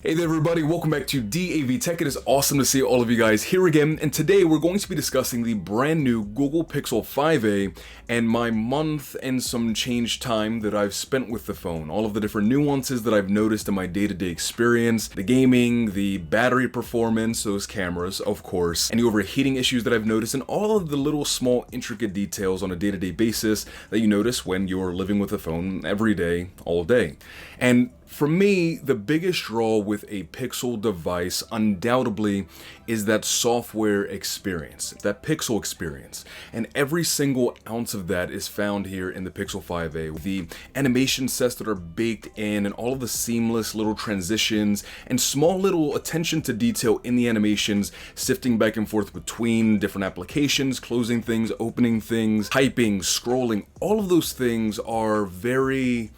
Hey there everybody, welcome back to DAV Tech. It is awesome to see all of you guys here again, and today we're going to be discussing the brand new Google Pixel 5a and my month and some change time that I've spent with the phone. All of the different nuances that I've noticed in my day-to-day experience, the gaming, the battery performance, those cameras, of course, any overheating issues that I've noticed, and all of the little small intricate details on a day-to-day basis that you notice when you're living with a phone every day, all day. And for me, the biggest draw with a Pixel device undoubtedly is that software experience, that Pixel experience. And every single ounce of that is found here in the Pixel 5a. The animation sets that are baked in and all of the seamless little transitions and small little attention to detail in the animations, sifting back and forth between different applications, closing things, opening things, typing, scrolling, all of those things are very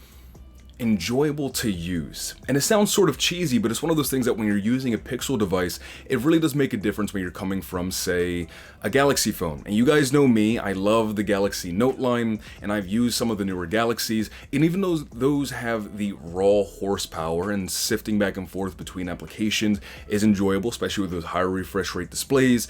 enjoyable to use. And it sounds sort of cheesy, but it's one of those things that when you're using a Pixel device, it really does make a difference when you're coming from, say, a Galaxy phone. And you guys know me, I love the Galaxy Note line, and I've used some of the newer Galaxies, and even though those have the raw horsepower and sifting back and forth between applications is enjoyable, especially with those higher refresh rate displays,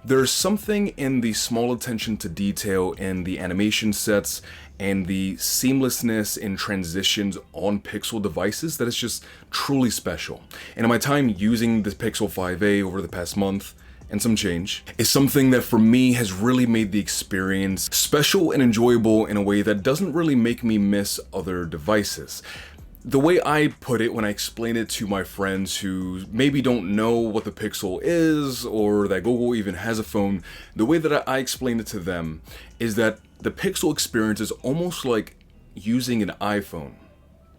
there's something in the small attention to detail in the animation sets and the seamlessness in transitions on Pixel devices that is just truly special. And in my time using the Pixel 5a over the past month and some change, is something that for me has really made the experience special and enjoyable in a way that doesn't really make me miss other devices. The way I put it when I explain it to my friends who maybe don't know what the Pixel is or that Google even has a phone, the way that I explain it to them is that the Pixel experience is almost like using an iPhone,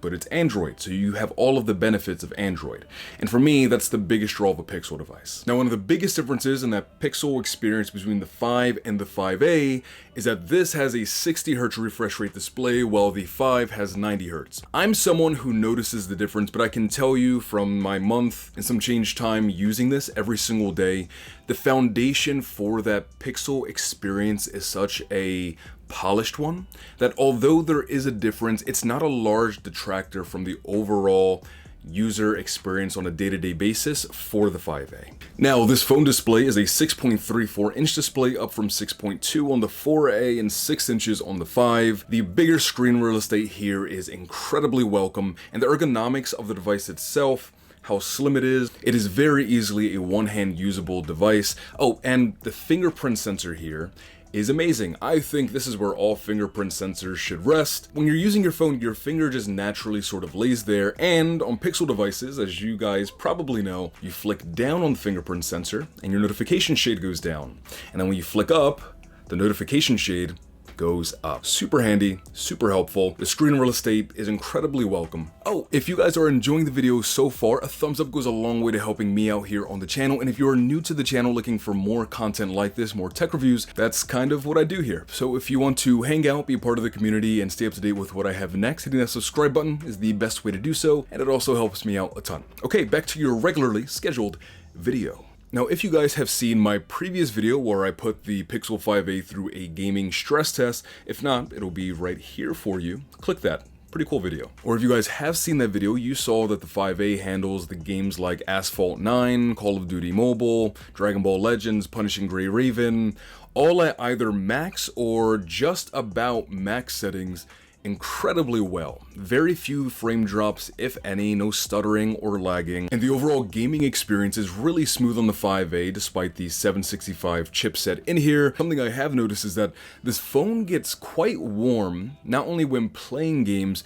but it's Android, so you have all of the benefits of Android. And for me, that's the biggest draw of a Pixel device. Now, one of the biggest differences in that Pixel experience between the 5 and the 5a is that this has a 60Hz refresh rate display while the 5 has 90Hz. I'm someone who notices the difference, but I can tell you from my month and some change time using this every single day, the foundation for that Pixel experience is such a polished one that although there is a difference, it's not a large detractor from the overall user experience on a day-to-day basis for the 5a. Now, this phone display is a 6.34-inch display, up from 6.2 on the 4a and 6 inches on the 5. The bigger screen real estate here is incredibly welcome, and the ergonomics of the device itself, how slim it is very easily a one-hand usable device. Oh, and the fingerprint sensor here is amazing. I think this is where all fingerprint sensors should rest. When you're using your phone, your finger just naturally sort of lays there, and on Pixel devices, as you guys probably know, you flick down on the fingerprint sensor and your notification shade goes down. And then when you flick up, the notification shade goes up. Super handy, super helpful. The screen real estate is incredibly welcome. Oh, if you guys are enjoying the video so far, a thumbs up goes a long way to helping me out here on the channel. And if you are new to the channel looking for more content like this, more tech reviews, that's kind of what I do here. So if you want to hang out, be a part of the community, and stay up to date with what I have next, hitting that subscribe button is the best way to do so, and it also helps me out a ton. Okay, back to your regularly scheduled video. Now, if you guys have seen my previous video where I put the Pixel 5a through a gaming stress test, if not, it'll be right here for you. Click that. Pretty cool video. Or if you guys have seen that video, you saw that the 5a handles the games like Asphalt 9, Call of Duty Mobile, Dragon Ball Legends, Punishing Gray Raven, all at either max or just about max settings incredibly well. Very few frame drops, if any, no stuttering or lagging, and the overall gaming experience is really smooth on the 5a despite the 765 chipset in here. Something I have noticed is that this phone gets quite warm, not only when playing games,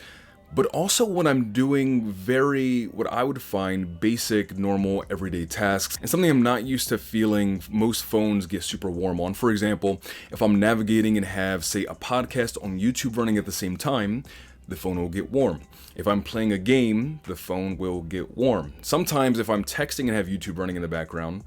but also when I'm doing what I would find basic, normal, everyday tasks, and something I'm not used to feeling most phones get super warm on. For example, if I'm navigating and have, say, a podcast on YouTube running at the same time, the phone will get warm. If I'm playing a game, the phone will get warm. Sometimes if I'm texting and have YouTube running in the background,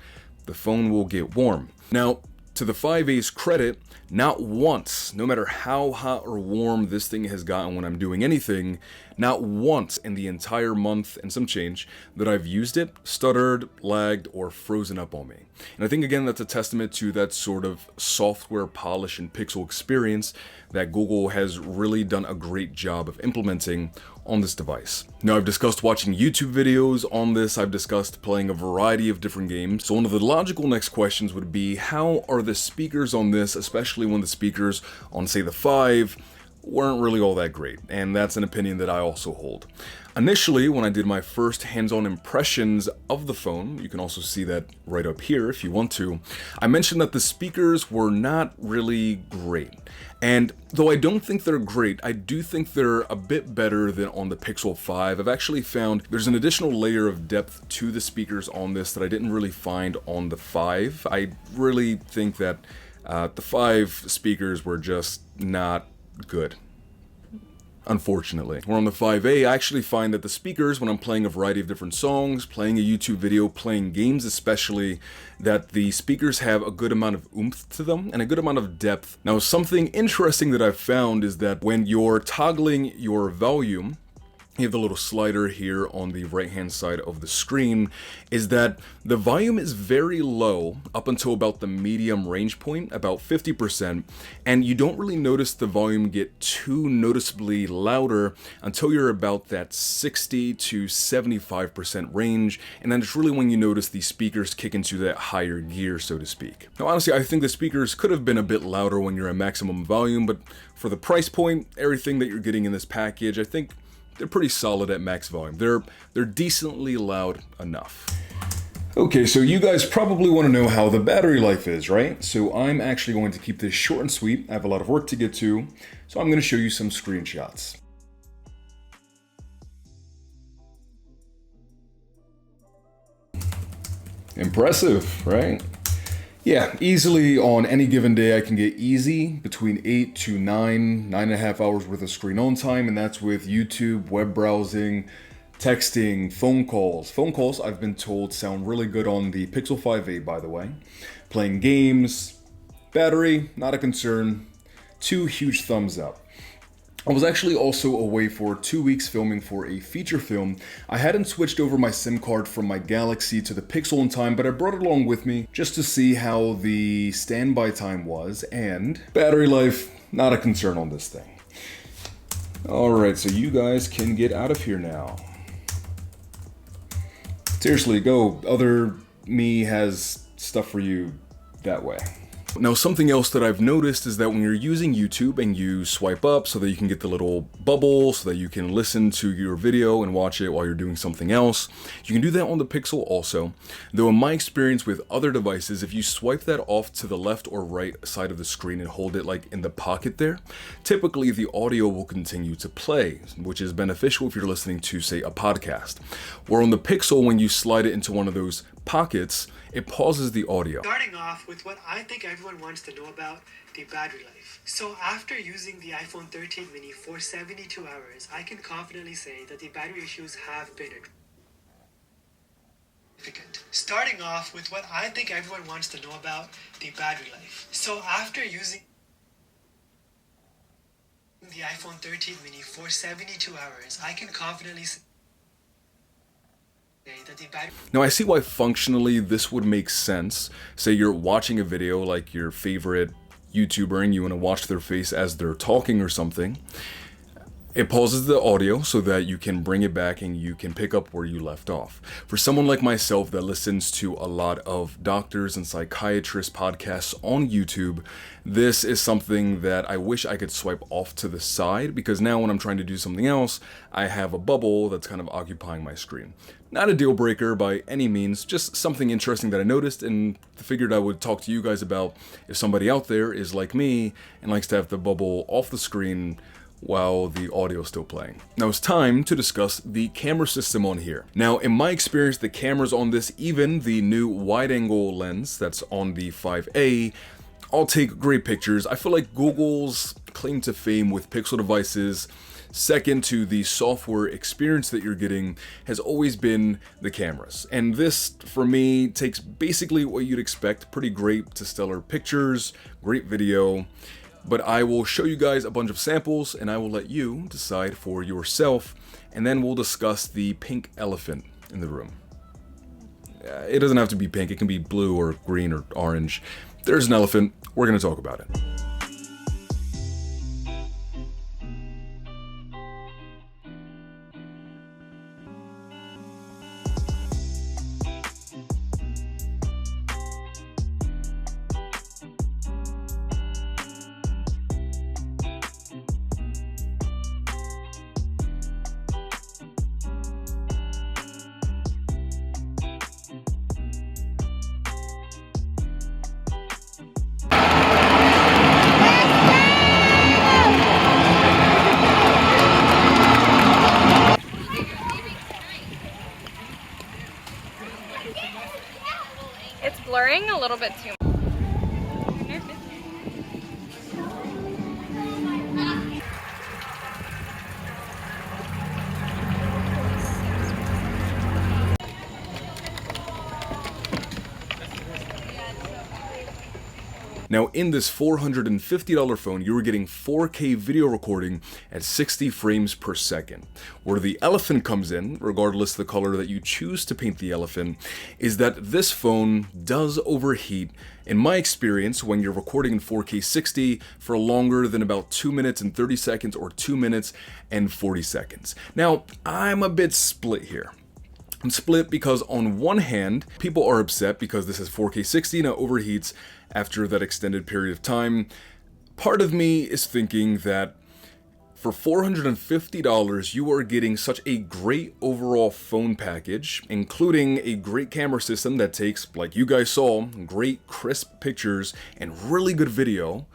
the phone will get warm. Now, to the 5a's credit, not once, no matter how hot or warm this thing has gotten when I'm doing anything, Not once in the entire month and some change that I've used it, stuttered, lagged, or frozen up on me. And I think again that's a testament to that sort of software polish and pixel experience that Google has really done a great job of implementing on this device. Now, I've discussed watching YouTube videos on this, I've discussed playing a variety of different games, so one of the logical next questions would be, how are the speakers on this, especially when the speakers on, say, the 5, weren't really all that great, and that's an opinion that I also hold. Initially, when I did my first hands-on impressions of the phone, you can also see that right up here if you want to, I mentioned that the speakers were not really great. And though I don't think they're great, I do think they're a bit better than on the Pixel 5. I've actually found there's an additional layer of depth to the speakers on this that I didn't really find on the 5. I really think that the 5 speakers were just not good, unfortunately. Where on the 5A, I actually find that the speakers, when I'm playing a variety of different songs, playing a YouTube video, playing games especially, that the speakers have a good amount of oomph to them and a good amount of depth. Now, something interesting that I've found is that when you're toggling your volume, you have the little slider here on the right hand side of the screen, is that the volume is very low up until about the medium range point, about 50%, and you don't really notice the volume get too noticeably louder until you're about that 60 to 75% range, and then it's really when you notice the speakers kick into that higher gear, so to speak. Now honestly, I think the speakers could have been a bit louder when you're at maximum volume, but for the price point, everything that you're getting in this package, I think they're pretty solid at max volume. They're decently loud enough. Okay, so you guys probably want to know how the battery life is, right? So I'm actually going to keep this short and sweet. I have a lot of work to get to, so I'm going to show you some screenshots. Impressive, right? Yeah, easily on any given day I can get easy between 8 to 9.5 hours worth of screen on time, and that's with YouTube, web browsing, texting, phone calls. Phone calls, I've been told, sound really good on the Pixel 5a, by the way. Playing games, battery, not a concern, 2 huge thumbs up. I was actually also away for 2 weeks filming for a feature film. I hadn't switched over my SIM card from my Galaxy to the Pixel in time, but I brought it along with me just to see how the standby time was, and battery life, not a concern on this thing. Alright, so you guys can get out of here now. Seriously, go. Other me has stuff for you that way. Now, something else that I've noticed is that when you're using YouTube and you swipe up so that you can get the little bubble so that you can listen to your video and watch it while you're doing something else, you can do that on the Pixel also. Though in my experience with other devices, if you swipe that off to the left or right side of the screen and hold it like in the pocket there, typically the audio will continue to play, which is beneficial if you're listening to, say, a podcast. Where on the Pixel, when you slide it into one of those pockets, it pauses the audio. Starting off with what I think everyone wants to know about, the battery life. So after using the iPhone 13 mini for 72 hours, I can confidently say that the battery issues have been significant. Starting off with what I think everyone wants to know about, the battery life. So after using the iPhone 13 mini for 72 hours, I can confidently say that the battery... Now I see why functionally this would make sense. Say you're watching a video like your favorite YouTuber and you want to watch their face as they're talking or something. It pauses the audio so that you can bring it back and you can pick up where you left off. For someone like myself that listens to a lot of doctors and psychiatrists podcasts on YouTube, this is something that I wish I could swipe off to the side, because now when I'm trying to do something else, I have a bubble that's kind of occupying my screen. Not a deal breaker by any means, just something interesting that I noticed and figured I would talk to you guys about if somebody out there is like me and likes to have the bubble off the screen while the audio is still playing. Now it's time to discuss the camera system on here. Now in my experience, the cameras on this, even the new wide angle lens that's on the 5A, all take great pictures. I feel like Google's claim to fame with Pixel devices, second to the software experience that you're getting, has always been the cameras. And this, for me, takes basically what you'd expect, pretty great to stellar pictures, great video. But I will show you guys a bunch of samples and I will let you decide for yourself and then we'll discuss the pink elephant in the room. It doesn't have to be pink, it can be blue or green or orange. There's an elephant, we're going to talk about it. It's blurring a little bit too much. Now in this $450 phone, you were getting 4K video recording at 60 frames per second. Where the elephant comes in, regardless of the color that you choose to paint the elephant, is that this phone does overheat, in my experience, when you're recording in 4K 60 for longer than about 2 minutes and 30 seconds or 2 minutes and 40 seconds. Now, I'm a bit split here. I'm split because on one hand, people are upset because this is 4K 60 and it overheats after that extended period of time. Part of me is thinking that for $450, you are getting such a great overall phone package, including a great camera system that takes, like you guys saw, great crisp pictures and really good video,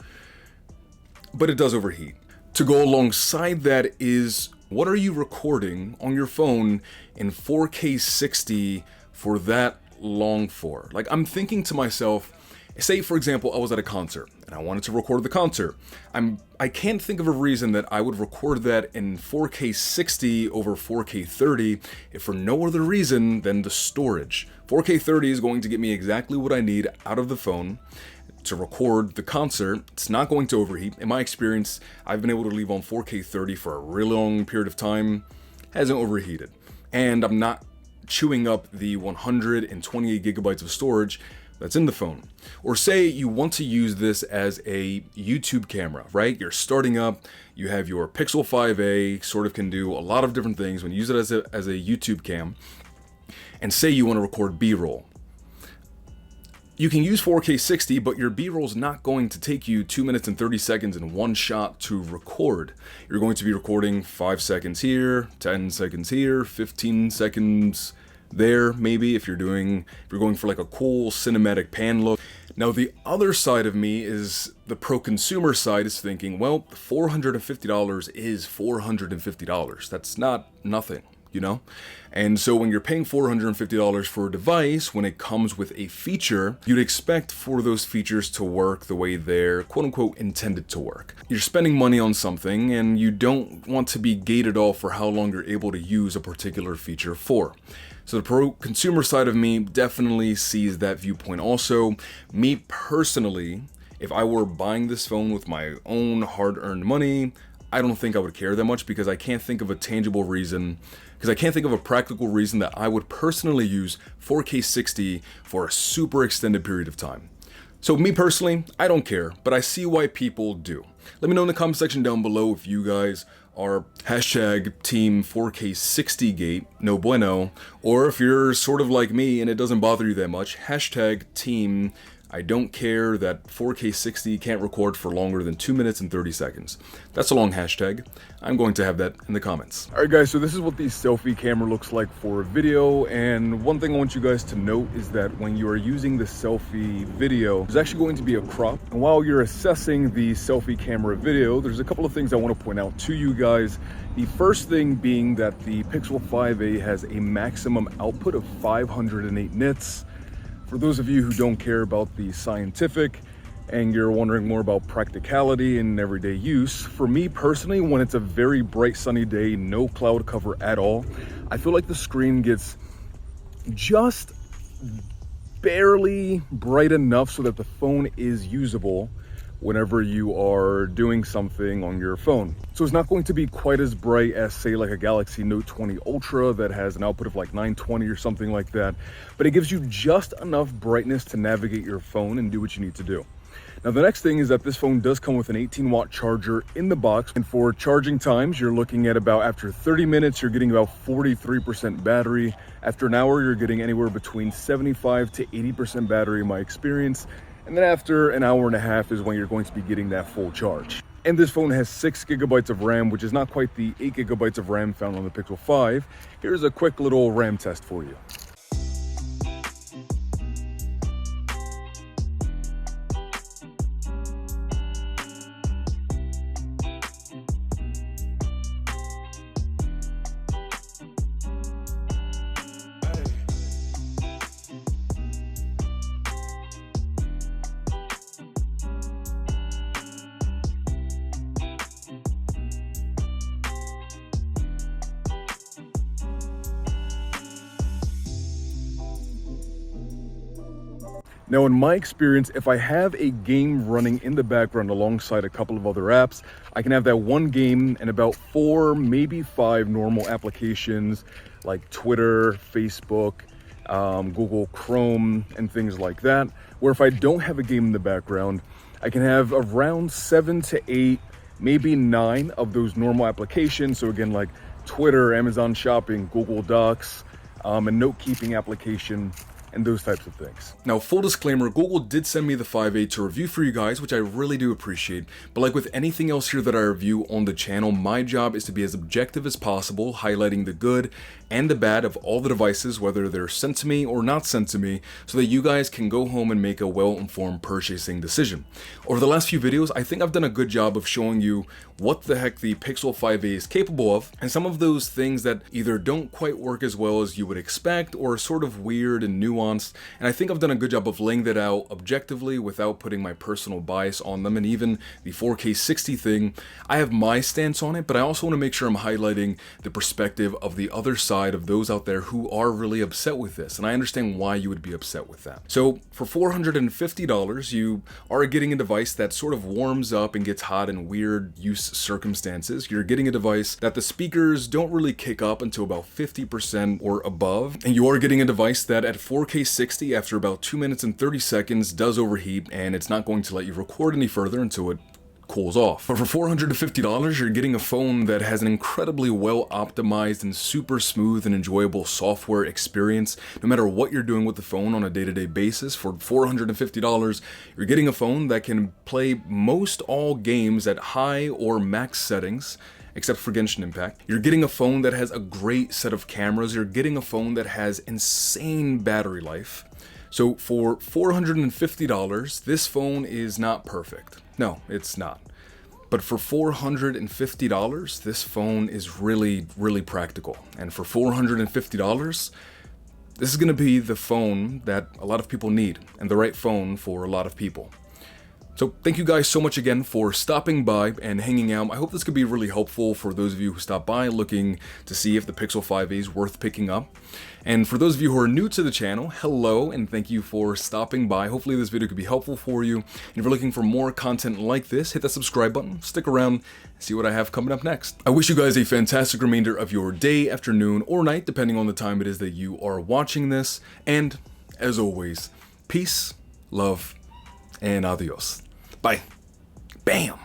but it does overheat. To go alongside that is, what are you recording on your phone in 4K 60 for that long for? Like, I'm thinking to myself, say for example I was at a concert and I wanted to record the concert. I can't think of a reason that I would record that in 4K 60 over 4K 30 if for no other reason than the storage. 4K 30 is going to get me exactly what I need out of the phone to record the concert. It's not going to overheat. In my experience, I've been able to leave on 4K 30 for a really long period of time. Hasn't overheated. And I'm not chewing up the 128 gigabytes of storage that's in the phone. Or say you want to use this as a YouTube camera, right? You're starting up, you have your Pixel 5a, sort of can do a lot of different things when you use it as a YouTube cam. And say you want to record B-roll. You can use 4K 60, but your B-roll is not going to take you 2 minutes and 30 seconds in one shot to record. You're going to be recording 5 seconds here, 10 seconds here, 15 seconds there, maybe, if you're going for like a cool cinematic pan look. Now the other side of me is the pro-consumer side is thinking, well, $450 is $450. That's not nothing, you know? And so when you're paying $450 for a device, when it comes with a feature, you'd expect for those features to work the way they're quote-unquote intended to work. You're spending money on something and you don't want to be gated off for how long you're able to use a particular feature for. So the pro-consumer side of me definitely sees that viewpoint also. Me personally, if I were buying this phone with my own hard-earned money, I don't think I would care that much because I can't think of a tangible reason, because I can't think of a practical reason that I would personally use 4K 60 for a super extended period of time. So me personally, I don't care, but I see why people do. Let me know in the comment section down below if you guys are hashtag team 4K 60 gate, no bueno, or if you're sort of like me and it doesn't bother you that much, hashtag team I don't care that 4K 60 can't record for longer than 2 minutes and 30 seconds. That's a long hashtag. I'm going to have that in the comments. Alright guys, so this is what the selfie camera looks like for a video, and one thing I want you guys to note is that when you are using the selfie video, there's actually going to be a crop, and while you're assessing the selfie camera video, there's a couple of things I want to point out to you guys. The first thing being that the Pixel 5a has a maximum output of 508 nits. For those of you who don't care about the scientific and you're wondering more about practicality and everyday use, for me personally, when it's a very bright sunny day, no cloud cover at all, I feel like the screen gets just barely bright enough so that the phone is usable, whenever you are doing something on your phone. So it's not going to be quite as bright as, say, like a Galaxy Note 20 Ultra that has an output of like 920 or something like that, but it gives you just enough brightness to navigate your phone and do what you need to do. Now, the next thing is that this phone does come with an 18-watt charger in the box, and for charging times, you're looking at about, after 30 minutes, you're getting about 43% battery. After an hour, you're getting anywhere between 75 to 80% battery in my experience. And then after an hour and a half is when you're going to be getting that full charge. And this phone has 6 gigabytes of RAM, which is not quite the 8 gigabytes of RAM found on the Pixel 5. Here's a quick little RAM test for you. Now, in my experience, if I have a game running in the background alongside a couple of other apps, I can have that one game and about 4, maybe 5 normal applications like Twitter, Facebook, Google Chrome, and things like that. Where if I don't have a game in the background, I can have around 7 to 8, maybe 9 of those normal applications. So again, like Twitter, Amazon Shopping, Google Docs, a note-keeping application, and those types of things. Now, full disclaimer, Google did send me the 5A to review for you guys, which I really do appreciate. But like with anything else here that I review on the channel, my job is to be as objective as possible, highlighting the good and the bad of all the devices, whether they're sent to me or not sent to me, so that you guys can go home and make a well-informed purchasing decision. Over the last few videos, I think I've done a good job of showing you what the heck the Pixel 5a is capable of, and some of those things that either don't quite work as well as you would expect, or are sort of weird and nuanced, and I think I've done a good job of laying that out objectively without putting my personal bias on them. And even the 4K 60 thing, I have my stance on it, but I also want to make sure I'm highlighting the perspective of the other side of those out there who are really upset with this, and I understand why you would be upset with that. So for $450, you are getting a device that sort of warms up and gets hot in weird use circumstances. You're getting a device that the speakers don't really kick up until about 50% or above, and you are getting a device that at 4K 60 after about 2 minutes and 30 seconds does overheat, and it's not going to let you record any further until it cools off. But for $450, you're getting a phone that has an incredibly well optimized and super smooth and enjoyable software experience. No matter what you're doing with the phone on a day-to-day basis, for $450, you're getting a phone that can play most all games at high or max settings, except for Genshin Impact. You're getting a phone that has a great set of cameras. You're getting a phone that has insane battery life. So for $450, this phone is not perfect. No, it's not. But for $450, this phone is really, really practical. And for $450, this is gonna be the phone that a lot of people need, and the right phone for a lot of people. So thank you guys so much again for stopping by and hanging out. I hope this could be really helpful for those of you who stop by looking to see if the Pixel 5a is worth picking up. And for those of you who are new to the channel, hello, and thank you for stopping by. Hopefully this video could be helpful for you. And if you're looking for more content like this, hit that subscribe button, stick around, and see what I have coming up next. I wish you guys a fantastic remainder of your day, afternoon, or night, depending on the time it is that you are watching this. And as always, peace, love, and adios. Bye. Bam.